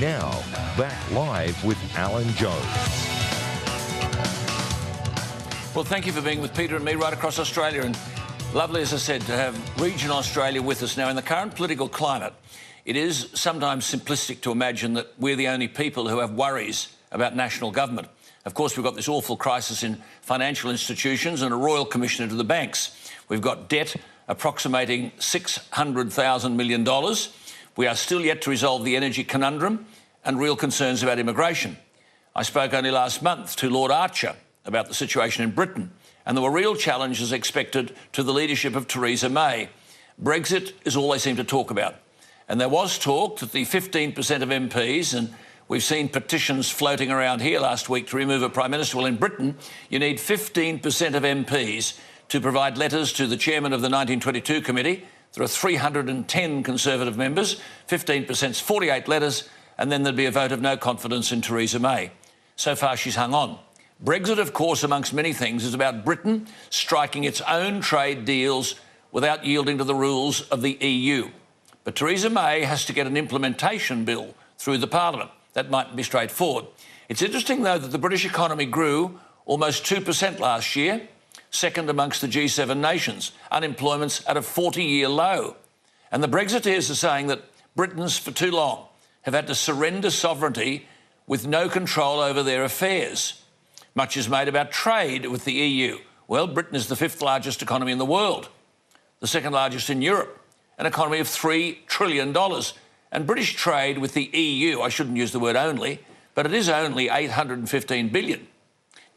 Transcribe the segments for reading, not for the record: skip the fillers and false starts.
Now, back live with Alan Jones. Well, thank you for being with Peter and me right across Australia. And lovely, as I said, to have regional Australia with us now. In the current political climate, it is sometimes simplistic to imagine that we're the only people who have worries about national government. Of course, we've got this awful crisis in financial institutions and a royal commissioner to the banks. We've got debt approximating $600,000 million. We are still yet to resolve the energy conundrum and real concerns about immigration. I spoke only last month to Lord Archer about the situation in Britain, and there were real challenges expected to the leadership of Theresa May. Brexit is all they seem to talk about. And there was talk that the 15% of MPs, and we've seen petitions floating around here last week to remove a Prime Minister. Well, in Britain, you need 15% of MPs to provide letters to the chairman of the 1922 committee. There are 310 Conservative members, 15% is 48 letters, and then there'd be a vote of no confidence in Theresa May. So far, she's hung on. Brexit, of course, amongst many things, is about Britain striking its own trade deals without yielding to the rules of the EU. But Theresa May has to get an implementation bill through the Parliament. That mightn't be straightforward. It's interesting, though, that the British economy grew almost 2% last year, second amongst the G7 nations. Unemployment's at a 40-year low. And the Brexiteers are saying that Britons, for too long, have had to surrender sovereignty with no control over their affairs. Much is made about trade with the EU. Well, Britain is the fifth largest economy in the world, the second largest in Europe, an economy of $3 trillion. And British trade with the EU, I shouldn't use the word only, but it is only $815 billion.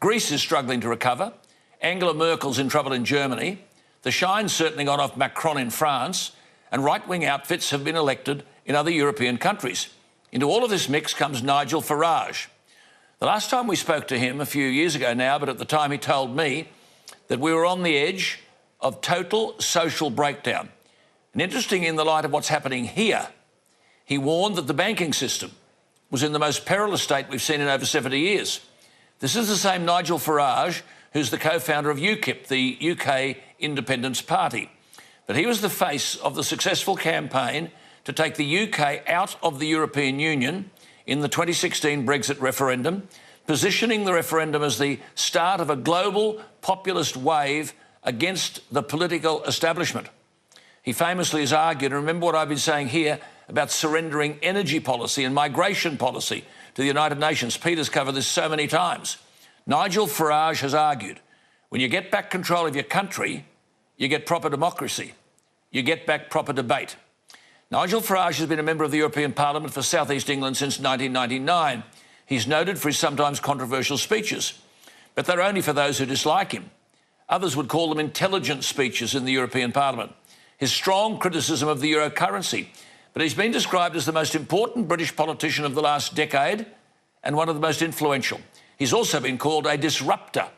Greece is struggling to recover. Angela Merkel's in trouble in Germany. The shine's certainly gone off Macron in France, and right-wing outfits have been elected in other European countries. Into all of this mix comes Nigel Farage. The last time we spoke to him, a few years ago now, but at the time he told me that we were on the edge of total social breakdown. And interesting, in the light of what's happening here, he warned that the banking system was in the most perilous state we've seen in over 70 years. This is the same Nigel Farage who's the co-founder of UKIP, the UK Independence Party. But he was the face of the successful campaign to take the UK out of the European Union in the 2016 Brexit referendum, positioning the referendum as the start of a global populist wave against the political establishment. He famously has argued, and remember what I've been saying here about surrendering energy policy and migration policy to the United Nations. Peter's covered this so many times. Nigel Farage has argued, when you get back control of your country, you get proper democracy. You get back proper debate. Nigel Farage has been a member of the European Parliament for South East England since 1999. He's noted for his sometimes controversial speeches, but they're only for those who dislike him. Others would call them intelligent speeches in the European Parliament. His strong criticism of the euro currency, but he's been described as the most important British politician of the last decade and one of the most influential. He's also been called a disruptor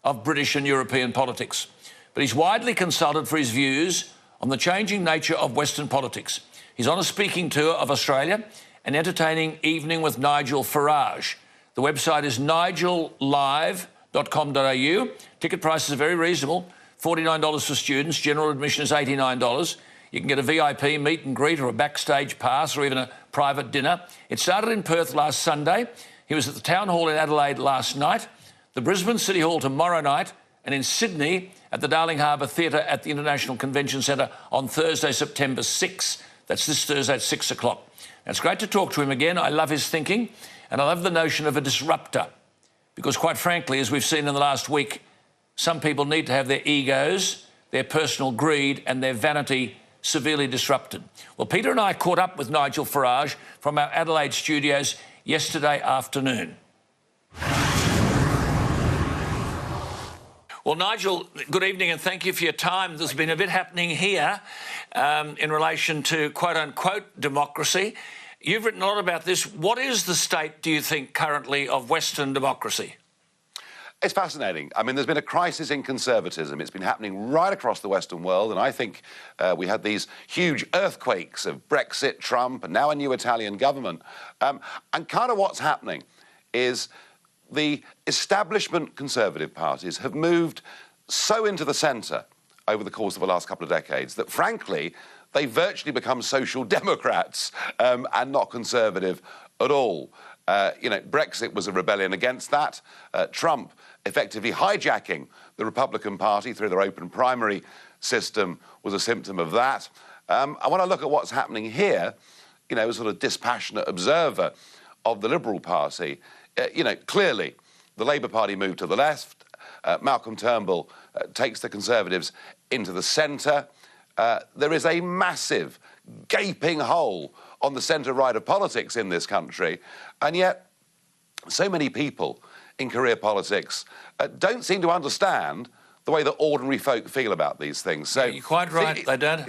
of British and European politics. But he's widely consulted for his views on the changing nature of Western politics. He's on a speaking tour of Australia, an entertaining evening with Nigel Farage. The website is nigellive.com.au. Ticket prices are very reasonable, $49 for students, general admission is $89. You can get a VIP meet and greet or a backstage pass or even a private dinner. It started in Perth last Sunday. He was at the Town Hall in Adelaide last night, the Brisbane City Hall tomorrow night, and in Sydney at the Darling Harbour Theatre at the International Convention Centre on Thursday, September 6. That's this Thursday at 6 o'clock. Now, it's great to talk to him again. I love his thinking, and I love the notion of a disruptor, because quite frankly, as we've seen in the last week, some people need to have their egos, their personal greed and their vanity severely disrupted. Well, Peter and I caught up with Nigel Farage from our Adelaide studios yesterday afternoon. Well, Nigel, good evening and thank you for your time. There's been a bit happening here in relation to quote-unquote democracy. You've written a lot about this. What is the state, do you think, currently of Western democracy? It's fascinating. I mean, there's been a crisis in conservatism. It's been happening right across the Western world, and I think we had these huge earthquakes of Brexit, Trump, and now a new Italian government. And kind of what's happening is the establishment Conservative parties have moved so into the centre over the course of the last couple of decades that, frankly, they virtually become social democrats and not Conservative at all. Brexit was a rebellion against that. Trump effectively hijacking the Republican Party through their open primary system was a symptom of that. And when I look at what's happening here, as a sort of dispassionate observer of the Liberal Party, clearly the Labour Party moved to the left. Malcolm Turnbull takes the Conservatives into the centre. There is a massive, gaping hole on the centre-right of politics in this country, and yet so many people in career politics don't seem to understand the way that ordinary folk feel about these things. So you're quite right. They don't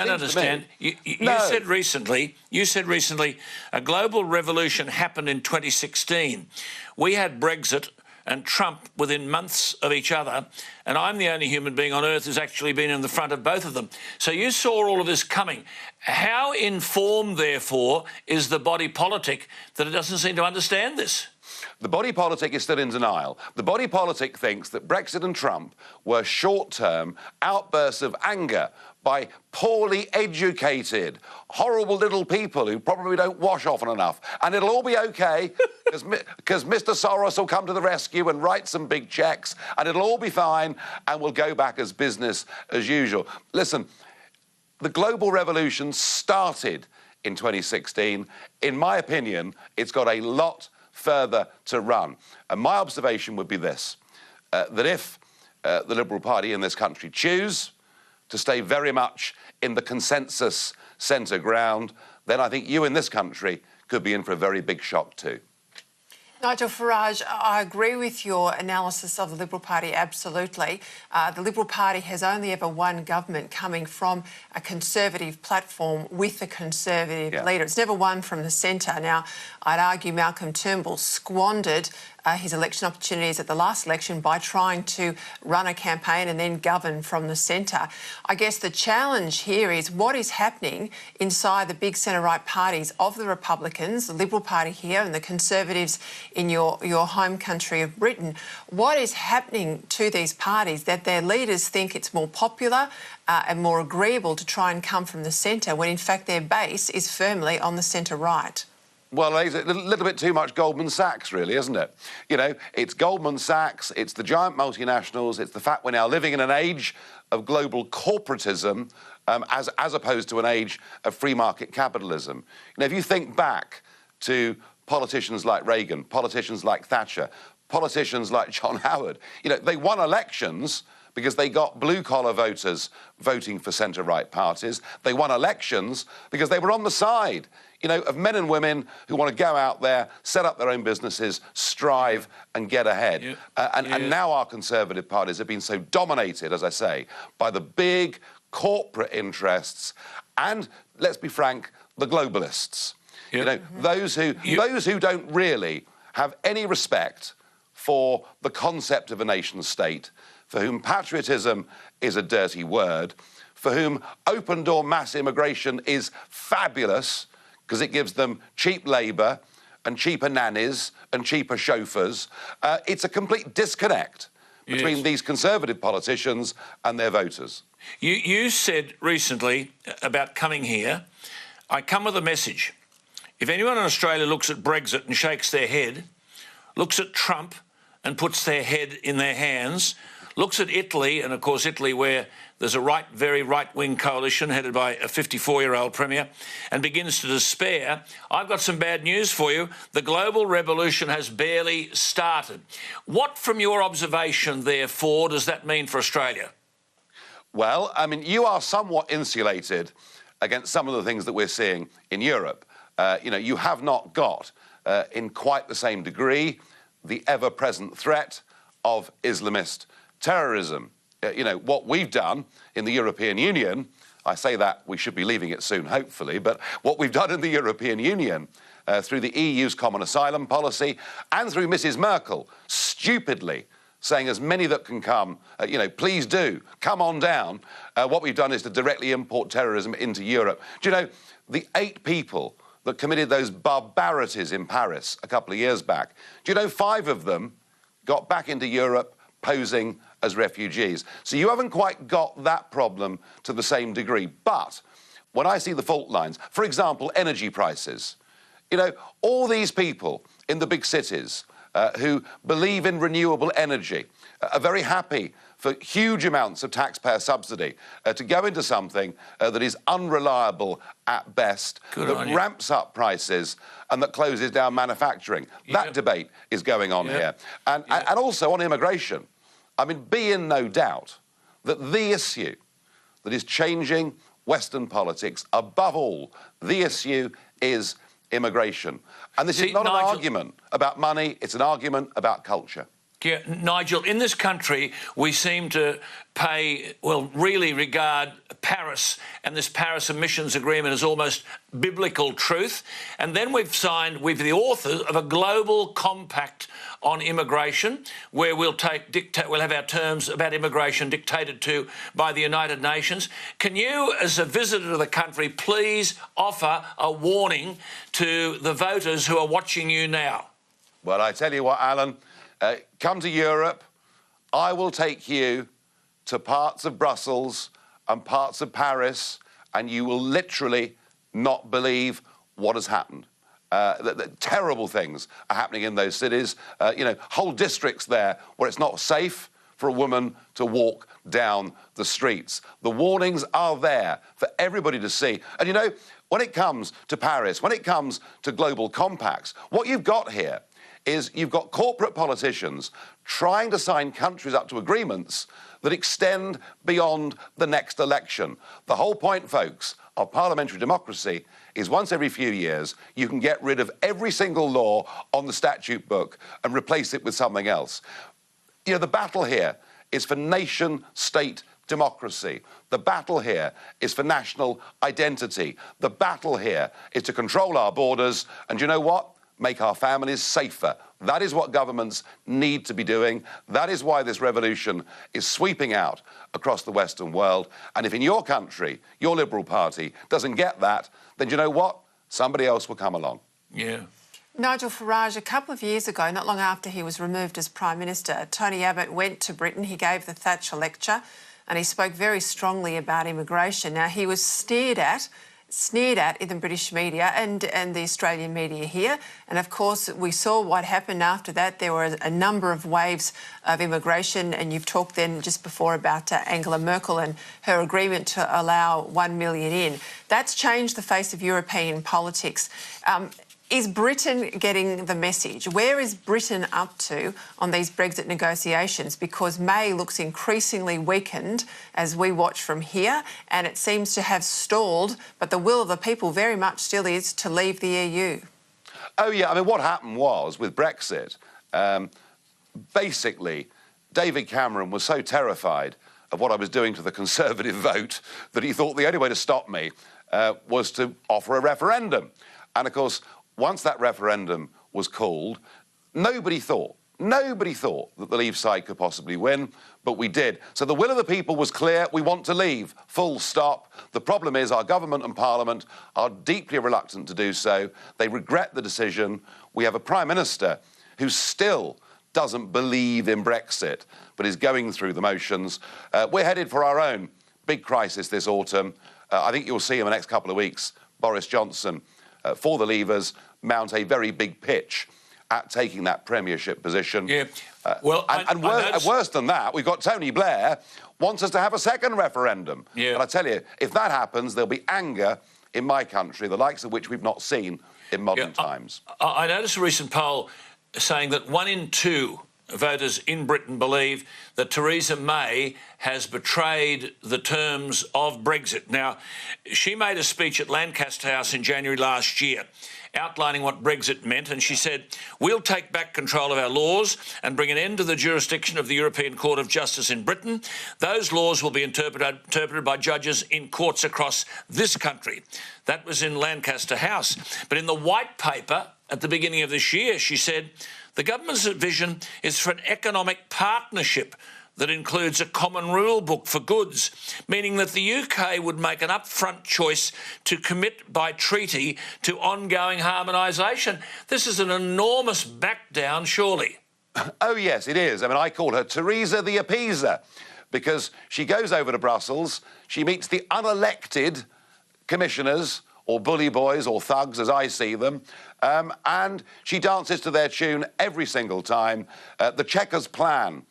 understand. You said recently a global revolution happened in 2016. We had Brexit and Trump within months of each other, and I'm the only human being on earth who's actually been in the front of both of them. So you saw all of this coming. How informed, therefore, is the body politic that it doesn't seem to understand this? The body politic is still in denial. The body politic thinks that Brexit and Trump were short-term outbursts of anger by poorly educated, horrible little people who probably don't wash often enough. And it'll all be OK because Mr. Soros will come to the rescue and write some big cheques and it'll all be fine and we'll go back as business as usual. Listen, the global revolution started in 2016. In my opinion, it's got a lot further to run. And my observation would be this, that if the Liberal Party in this country choose to stay very much in the consensus centre ground, then I think you in this country could be in for a very big shock too. Nigel Farage, I agree with your analysis of the Liberal Party, absolutely. The Liberal Party has only ever one government coming from a Conservative platform with a Conservative leader. It's never one from the centre. Now, I'd argue Malcolm Turnbull squandered his election opportunities at the last election by trying to run a campaign and then govern from the centre. I guess the challenge here is what is happening inside the big centre-right parties of the Republicans, the Liberal Party here and the Conservatives in your home country of Britain. What is happening to these parties that their leaders think it's more popular and more agreeable to try and come from the centre when in fact their base is firmly on the centre-right? Well, it's a little bit too much Goldman Sachs, really, isn't it? It's Goldman Sachs, it's the giant multinationals, it's the fact we're now living in an age of global corporatism as opposed to an age of free market capitalism. If you think back to politicians like Reagan, politicians like Thatcher, politicians like John Howard, they won elections because they got blue-collar voters voting for centre-right parties. They won elections because they were on the side, of men and women who want to go out there, set up their own businesses, strive and get ahead. And now our Conservative parties have been so dominated, as I say, by the big corporate interests and, let's be frank, the globalists. Those who don't really have any respect for the concept of a nation-state, for whom patriotism is a dirty word, for whom open-door mass immigration is fabulous because it gives them cheap labour and cheaper nannies and cheaper chauffeurs. It's a complete disconnect between these Conservative politicians and their voters. You said recently about coming here, I come with a message. If anyone in Australia looks at Brexit and shakes their head, looks at Trump and puts their head in their hands, looks at Italy, and of course Italy where there's a very right-wing coalition headed by a 54-year-old premier, and begins to despair, I've got some bad news for you. The global revolution has barely started. What, from your observation, therefore, does that mean for Australia? Well, you are somewhat insulated against some of the things that we're seeing in Europe. You have not got, in quite the same degree, the ever-present threat of Islamist terrorism. What we've done in the European Union, I say that we should be leaving it soon, hopefully, but what we've done in the European Union through the EU's common asylum policy and through Mrs. Merkel stupidly saying as many that can come, please do, come on down, what we've done is to directly import terrorism into Europe. Do you know, the 8 people that committed those barbarities in Paris a couple of years back, do you know 5 of them got back into Europe posing as refugees? So you haven't quite got that problem to the same degree. But when I see the fault lines, for example, energy prices, You know, all these people in the big cities who believe in renewable energy are very happy for huge amounts of taxpayer subsidy to go into something that is unreliable at best, that ramps up prices and that closes down manufacturing. That debate is going on here. And also on immigration. I mean, be in no doubt that the issue that is changing Western politics, above all, the issue is immigration. And this is not an argument about money, it's an argument about culture. Yeah, Nigel, in this country, we seem to really regard Paris and this Paris emissions agreement as almost biblical truth. And then we've signed with the authors of a global compact on immigration, where we'll have our terms about immigration dictated to by the United Nations. Can you, as a visitor to the country, please offer a warning to the voters who are watching you now? Well, I tell you what, Alan, come to Europe. I will take you to parts of Brussels and parts of Paris, and you will literally not believe what has happened. The terrible things are happening in those cities. You know, whole districts there where it's not safe for a woman to walk down the streets. The warnings are there for everybody to see. And, you know, when it comes to Paris, when it comes to global compacts, what you've got here is you've got corporate politicians trying to sign countries up to agreements that extend beyond the next election. The whole point, folks, of parliamentary democracy is once every few years you can get rid of every single law on the statute book and replace it with something else. You know, the battle here is for nation-state democracy. The battle here is for national identity. The battle here is to control our borders and, you know what? Make our families safer. That is what governments need to be doing. That is why this revolution is sweeping out across the Western world. And if in your country, your Liberal Party doesn't get that, then you know what? Somebody else will come along. Yeah. Nigel Farage, a couple of years ago, not long after he was removed as Prime Minister, Tony Abbott went to Britain. He gave the Thatcher lecture and he spoke very strongly about immigration. Now, he was sneered at in the British media and the Australian media here. And of course, we saw what happened after that. There were a number of waves of immigration, and you've talked then just before about Angela Merkel and her agreement to allow 1 million in. That's changed the face of European politics. Is Britain getting the message? Where is Britain up to on these Brexit negotiations? Because May looks increasingly weakened as we watch from here, and it seems to have stalled, but the will of the people very much still is to leave the EU. Oh, yeah. I mean, what happened was, with Brexit, basically, David Cameron was so terrified of what I was doing to the Conservative vote that he thought the only way to stop me was to offer a referendum. And, of course, once that referendum was called, nobody thought that the Leave side could possibly win, but we did. So the will of the people was clear. We want to leave, full stop. The problem is our government and Parliament are deeply reluctant to do so. They regret the decision. We have a Prime Minister who still doesn't believe in Brexit, but is going through the motions. We're headed for our own big crisis this autumn. I think you'll see in the next couple of weeks, Boris Johnson, for the Leavers, mount a very big pitch at taking that premiership position. Yeah. Worse than that, we've got Tony Blair wants us to have a second referendum. Yeah. And I tell you, if that happens, there'll be anger in my country, the likes of which we've not seen in modern times. I noticed a recent poll saying that 1 in 2 voters in Britain believe that Theresa May has betrayed the terms of Brexit. Now, she made a speech at Lancaster House in January last year outlining what Brexit meant, and she said, "We'll take back control of our laws and bring an end to the jurisdiction of the European Court of Justice in Britain. Those laws will be interpreted by judges in courts across this country." That was in Lancaster House. But in the white paper at the beginning of this year, she said, "The government's vision is for an economic partnership that includes a common rule book for goods, meaning that the UK would make an upfront choice to commit by treaty to ongoing harmonisation." This is an enormous back-down, surely. Oh, yes, it is. I mean, I call her Theresa the Appeaser, because she goes over to Brussels, she meets the unelected commissioners or bully boys or thugs, as I see them. And she dances to their tune every single time. The Chequers plan,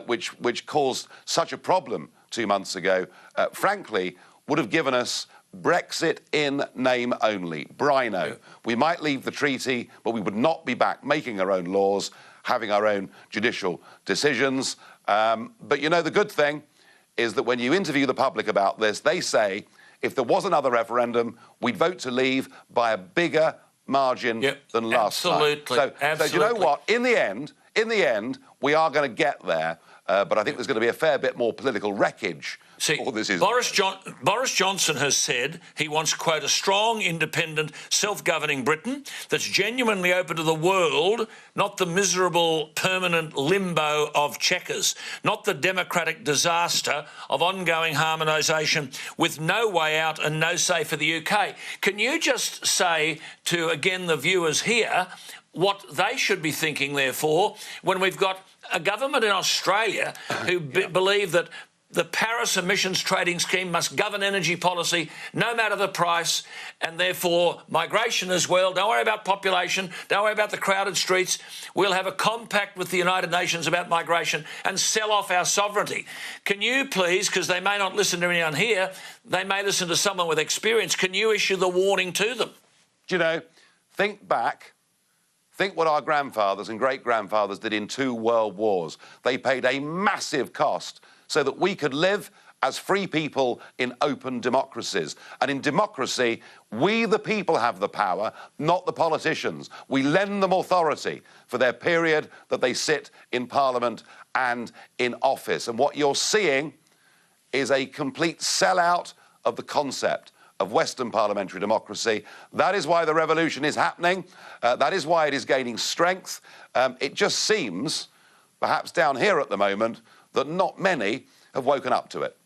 which caused such a problem 2 months ago, frankly, would have given us Brexit in name only, Brino. We might leave the treaty, but we would not be back making our own laws, having our own judicial decisions. But you know, the good thing is that when you interview the public about this, they say if there was another referendum, we'd vote to leave by a bigger margin than last absolutely, time. absolutely. So do you know what? In the end, we are going to get there. But I think there's going to be a fair bit more political wreckage. Boris Johnson has said he wants, quote, a strong, independent, self-governing Britain that's genuinely open to the world, not the miserable, permanent limbo of Chequers, not the democratic disaster of ongoing harmonisation with no way out and no say for the UK. Can you just say to, again, the viewers here, what they should be thinking, therefore, when we've got a government in Australia who believe that the Paris emissions trading scheme must govern energy policy no matter the price, and therefore migration as well. Don't worry about population, don't worry about the crowded streets. We'll have a compact with the United Nations about migration and sell off our sovereignty. Can you please, because they may not listen to anyone here, they may listen to someone with experience, can you issue the warning to them? Do you know, think back. Think what our grandfathers and great-grandfathers did in 2 world wars. They paid a massive cost so that we could live as free people in open democracies. And in democracy, we the people have the power, not the politicians. We lend them authority for their period that they sit in Parliament and in office. And what you're seeing is a complete sellout of the concept of Western parliamentary democracy. That is why the revolution is happening. That is why it is gaining strength. It just seems, perhaps down here at the moment, that not many have woken up to it.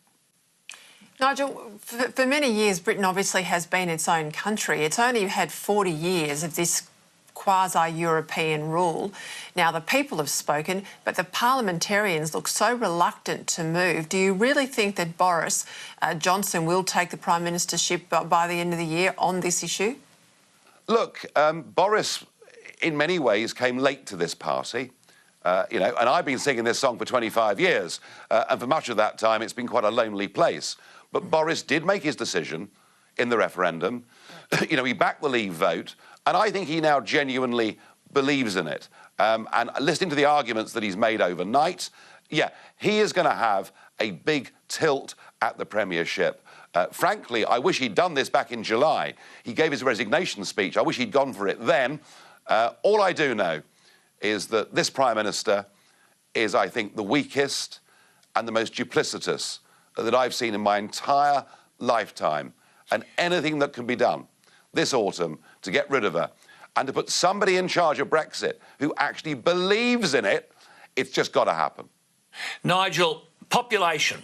Nigel, for many years, Britain obviously has been its own country. It's only had 40 years of this quasi-European rule. Now, the people have spoken, but the parliamentarians look so reluctant to move. Do you really think that Boris Johnson will take the Prime Ministership by the end of the year on this issue? Look, Boris, in many ways, came late to this party. You know, and I've been singing this song for 25 years, and for much of that time, it's been quite a lonely place. But Boris did make his decision in the referendum. You know, he backed the Leave vote, and I think he now genuinely believes in it. And listening to the arguments that he's made overnight, yeah, he is going to have a big tilt at the premiership. Frankly, I wish he'd done this back in July. He gave his resignation speech. I wish he'd gone for it then. All I do know is that this Prime Minister is, I think, the weakest and the most duplicitous that I've seen in my entire lifetime. And anything that can be done this autumn to get rid of her and to put somebody in charge of Brexit who actually believes in it, it's just got to happen. Nigel, population.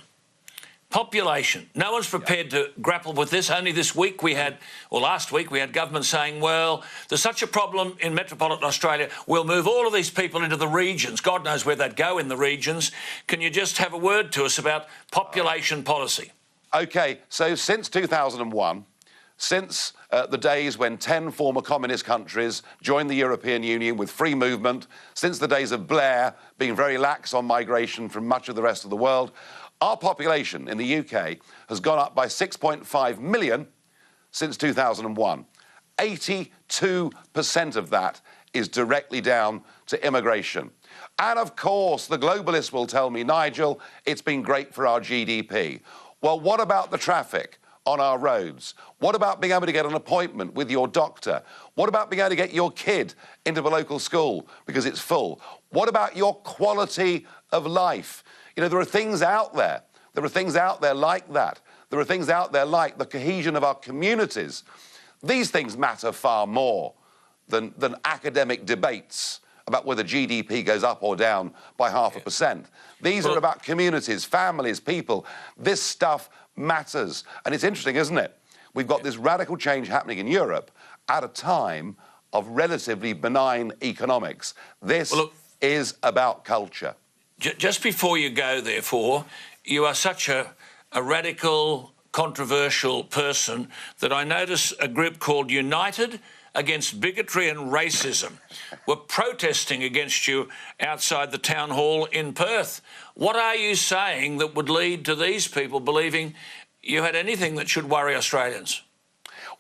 No one's prepared to grapple with this. Only this week we had, or last week, we had government saying, well, there's such a problem in metropolitan Australia, we'll move all of these people into the regions. God knows where they'd go in the regions. Can you just have a word to us about population policy? OK, so since 2001, since the days when 10 former communist countries joined the European Union with free movement, since the days of Blair being very lax on migration from much of the rest of the world, our population in the UK has gone up by 6.5 million since 2001. 82% of that is directly down to immigration. And of course, the globalists will tell me, Nigel, it's been great for our GDP. Well, what about the traffic on our roads? What about being able to get an appointment with your doctor? What about being able to get your kid into the local school because it's full? What about your quality of life? You know, there are things out there. There are things out there like that. There are things out there like the cohesion of our communities. These things matter far more than academic debates about whether GDP goes up or down by 0.5%. These are about communities, families, people. This stuff matters. And it's interesting, isn't it? We've got this radical change happening in Europe at a time of relatively benign economics. This is about culture. Just before you go, therefore, you are such a radical, controversial person that I notice a group called United Against Bigotry and Racism were protesting against you outside the town hall in Perth. What are you saying that would lead to these people believing you had anything that should worry Australians?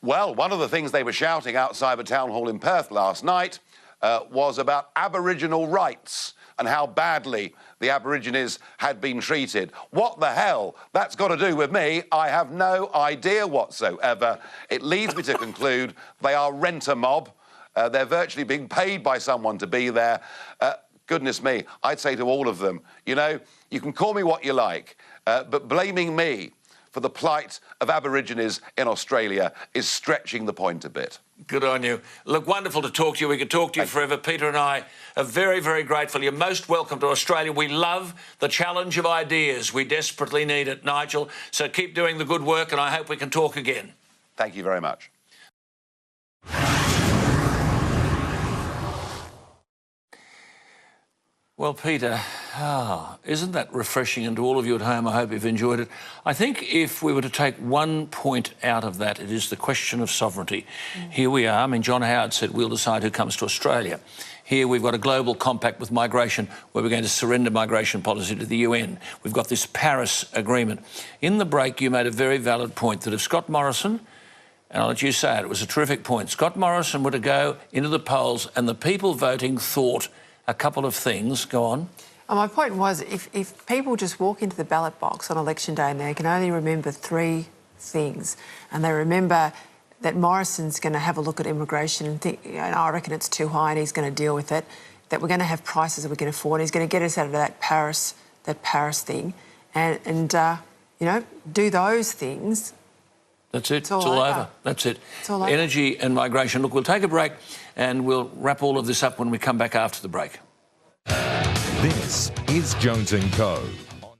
Well, one of the things they were shouting outside the town hall in Perth last night was about Aboriginal rights and how badly the Aborigines had been treated. What the hell that's got to do with me, I have no idea whatsoever. It leads me to conclude they are rent-a-mob. They're virtually being paid by someone to be there. Goodness me, I'd say to all of them, you know, you can call me what you like, but blaming me for the plight of Aborigines in Australia is stretching the point a bit. Good on you. Look, wonderful to talk to you. We could talk to you forever. Peter and I are very, very grateful. You're most welcome to Australia. We love the challenge of ideas. We desperately need it, Nigel. So keep doing the good work, and I hope we can talk again. Thank you very much. Well, Peter, isn't that refreshing? And to all of you at home, I hope you've enjoyed it. I think if we were to take one point out of that, it is the question of sovereignty. Here we are. I mean, John Howard said we'll decide who comes to Australia. Here we've got a global compact with migration where we're going to surrender migration policy to the UN. We've got this Paris Agreement. In the break, you made a very valid point that if Scott Morrison, and I'll let you say it, it was a terrific point, Scott Morrison were to go into the polls and the people voting thought a couple of things. Go on. My point was, if people just walk into the ballot box on election day and they can only remember three things, and they remember that Morrison's going to have a look at immigration and think, you know, I reckon it's too high and he's going to deal with it, that we're going to have prices that we can afford, and he's going to get us out of that Paris thing, and you know, do those things. That's it. It's all over. That's it. It's all over. Energy and migration. Look, we'll take a break and we'll wrap all of this up when we come back after the break. This is Jones & Co.